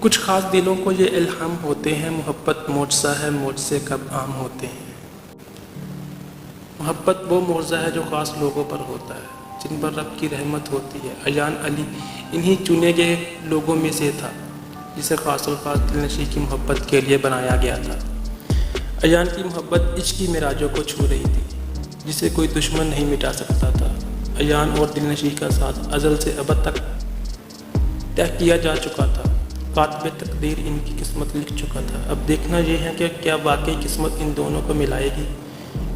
کچھ خاص دلوں کو یہ الہام ہوتے ہیں، محبت معجزہ ہے، معجزے کب عام ہوتے ہیں۔ محبت وہ معجزہ ہے جو خاص لوگوں پر ہوتا ہے، جن پر رب کی رحمت ہوتی ہے۔ ایان علی انہی چنے گئے لوگوں میں سے تھا جسے خاص الخاص دلنشیں کی محبت کے لیے بنایا گیا تھا۔ ایان کی محبت عشق کی معراجوں کو چھو رہی تھی جسے کوئی دشمن نہیں مٹا سکتا تھا۔ ایان اور دلنشیں کا ساتھ ازل سے ابد تک طے کیا جا چکا تھا، کاتب تقدیر ان کی قسمت لکھ چکا تھا۔ اب دیکھنا یہ ہے کہ کیا واقعی قسمت ان دونوں کو ملائے گی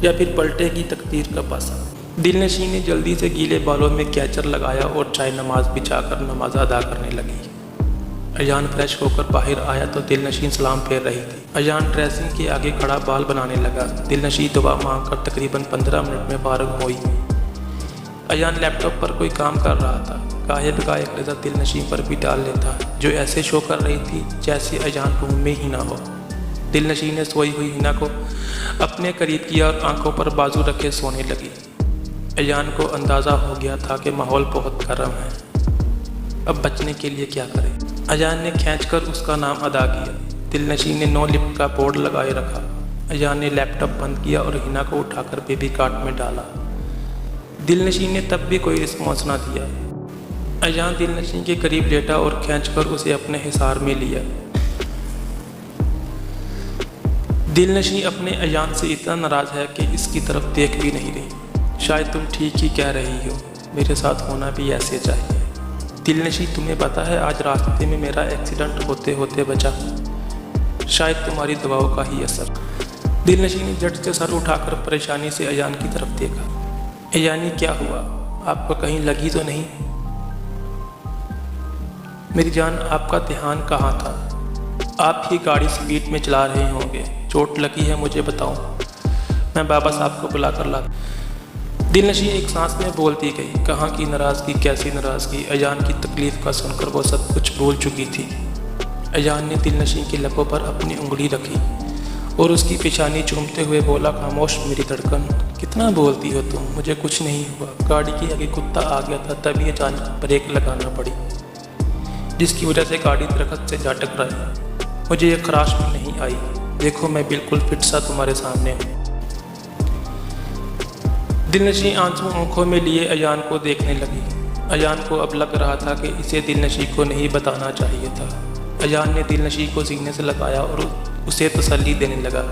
یا پھر پلٹے گی تقدیر کا پاسا۔ دلنشیں نے جلدی سے گیلے بالوں میں کیچر لگایا اور چائے نماز بچھا کر نماز ادا کرنے لگی۔ ایان فریش ہو کر باہر آیا تو دلنشیں سلام پھیر رہی تھی۔ ایان ڈریسنگ کے آگے کھڑا بال بنانے لگا۔ دلنشیں دعا مانگ کر تقریباً 15 منٹ میں فارغ ہوئی۔ ایان لیپ ٹاپ پر کوئی کام کر رہا تھا، گاہے بگاہے ایک نظر دلنشیں پر بھی ڈال لیتا جو ایسے شو کر رہی تھی جیسے ایان روم میں ہی نہ ہو۔ دلنشیں نے سوئی ہوئی ہنا کو اپنے قریب کیا اور آنکھوں پر بازو رکھے سونے لگی۔ ایان کو اندازہ ہو گیا تھا کہ ماحول بہت گرم ہے، اب بچنے کے لیے کیا کرے۔ ایان نے کھینچ کر اس کا نام ادا کیا۔ دلنشیں نے نو لفٹ کا بورڈ لگائے رکھا۔ ایان نے لیپ ٹاپ بند کیا اور ہنا کو اٹھا کر بیبی کارٹ میں ڈالا۔ دلنشیں نے تب بھی کوئی رسپانس نہ دیا۔ ایان دلنشیں کے قریب لیٹا اور کھینچ کر اسے اپنے حصار میں لیا۔ دلنشیں اپنے ایان سے اتنا ناراض ہے کہ اس کی طرف دیکھ بھی نہیں رہی۔ شاید تم ٹھیک ہی کہہ رہی ہو، میرے ساتھ ہونا بھی ایسے چاہیے۔ دلنشیں تمہیں پتہ ہے آج راستے میں میرا ایکسیڈنٹ ہوتے ہوتے بچا، شاید تمہاری دعاؤں کا ہی اثر۔ دلنشیں نے جھٹ سے سر اٹھا کر پریشانی سے ایان کی طرف دیکھا۔ ایانی کیا ہوا؟ آپ کو کہیں لگی تو نہیں؟ میری جان، آپ کا دھیان کہاں تھا؟ آپ ہی گاڑی سپیڈ میں چلا رہے ہوں گے، چوٹ لگی ہے مجھے بتاؤ، میں بابا صاحب کو بلا کر لاتا۔ دلنشیں ایک سانس میں بولتی گئی۔ کہاں کی ناراضگی، کیسی ناراضگی؟ ایان کی تکلیف کا سن کر وہ سب کچھ بھول چکی تھی۔ ایان نے دلنشیں کے لبوں پر اپنی انگلی رکھی اور اس کی پیشانی چومتے ہوئے بولا، خاموش میری دھڑکن، کتنا بولتی ہو تم، مجھے کچھ نہیں ہوا۔ گاڑی کے آگے کتا آ گیا تھا، تبھی اچانک بریک لگانا پڑی جس کی وجہ سے گاڑی درخت سے جا ٹکرائی۔ مجھے یہ خراش بھی نہیں آئی، دیکھو میں بالکل فٹ سا تمہارے سامنے ہوں۔ دلنشیں آنسو آنکھوں میں لیے ایان کو دیکھنے لگی۔ ایان کو اب لگ رہا تھا کہ اسے دلنشیں کو نہیں بتانا چاہیے تھا۔ ایان نے دلنشیں کو سینے سے لگایا اور اسے تسلی دینے لگا۔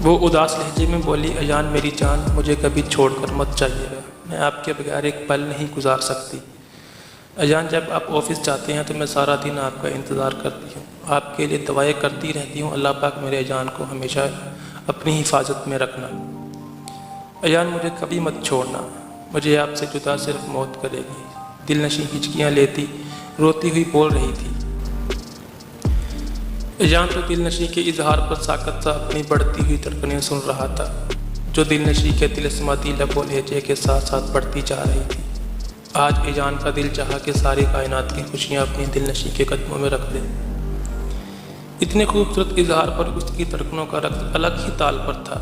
وہ اداس لہجے میں بولی، ایان میری جان، مجھے کبھی چھوڑ کر مت جائیے گا، میں آپ کے بغیر ایک پل نہیں گزار سکتی۔ ایان جب آپ آفس جاتے ہیں تو میں سارا دن آپ کا انتظار کرتی ہوں، آپ کے لیے دعائیں کرتی رہتی ہوں، اللہ پاک میرے ایان کو ہمیشہ اپنی حفاظت میں رکھنا۔ ایان مجھے کبھی مت چھوڑنا، مجھے آپ سے جدا صرف موت کرے گی۔ دلنشیں ہچکیاں لیتی روتی ہوئی بول رہی تھی۔ ایان تو دلنشیں کے اظہار پر ساکت سا اپنی بڑھتی ہوئی دھڑکنیں سن رہا تھا جو دلنشیں کے طلسماتی لب و لہجے کے ساتھ ساتھ بڑھتی جا رہی تھی۔ آج ایان کا دل چاہا کہ ساری کائنات کی خوشیاں اپنی دلنشیں کے قدموں میں رکھ دے۔ اتنے خوبصورت اظہار پر اس کی دھڑکنوں کا رقص الگ ہی تال پر تھا،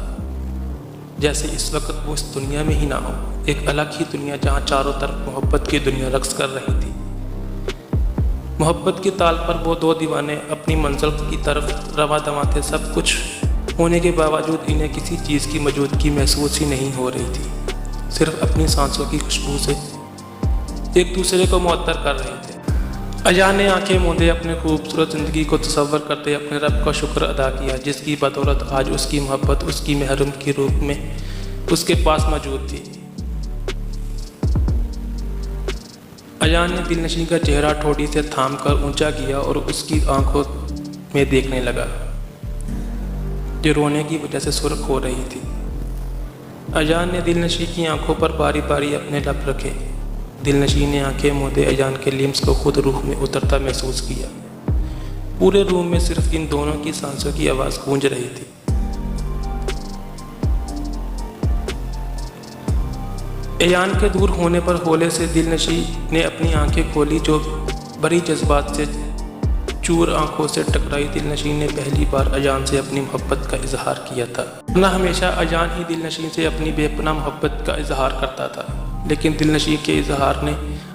جیسے اس وقت وہ اس دنیا میں ہی نہ ہو، ایک الگ ہی دنیا جہاں چاروں طرف محبت کی دنیا رقص کر رہی تھی۔ محبت کے تال پر وہ دو دیوانے اپنی منزل کی طرف رواں دواں تھے۔ سب کچھ ہونے کے باوجود انہیں کسی چیز کی موجودگی محسوس ہی نہیں ہو رہی تھی، صرف اپنی سانسوں کی خوشبو سے ایک دوسرے کو معطر کر رہے تھے۔ ایان نے آنکھیں موندے اپنے خوبصورت زندگی کو تصور کرتے اپنے رب کا شکر ادا کیا جس کی بدولت آج اس کی محبت اس کی محرم کے روپ میں اس کے پاس موجود تھی۔ ایان نے دلنشیں کا چہرہ ٹھوڑی سے تھام کر اونچا کیا اور اس کی آنکھوں میں دیکھنے لگا جو رونے کی وجہ سے سرخ ہو رہی تھی۔ ایان نے دلنشیں کی آنکھوں پر باری باری اپنے لب رکھے۔ دلنشیں نے آنکھیں موندے ایان کے لمس کو خود روح میں اترتا محسوس کیا۔ پورے روم میں صرف ان دونوں کی سانسوں کی آواز گونج رہی تھی۔ ایان کے دور ہونے پر ہولے سے دلنشیں نے اپنی آنکھیں کھولی جو بڑی جذبات سے چور آنکھوں سے ٹکرائی۔ دلنشیں نے پہلی بار ایان سے اپنی محبت کا اظہار کیا تھا، ورنہ ہمیشہ ایان ہی دلنشیں سے اپنی بے پناہ محبت کا اظہار کرتا تھا، لیکن دلنشیں کے اظہار نے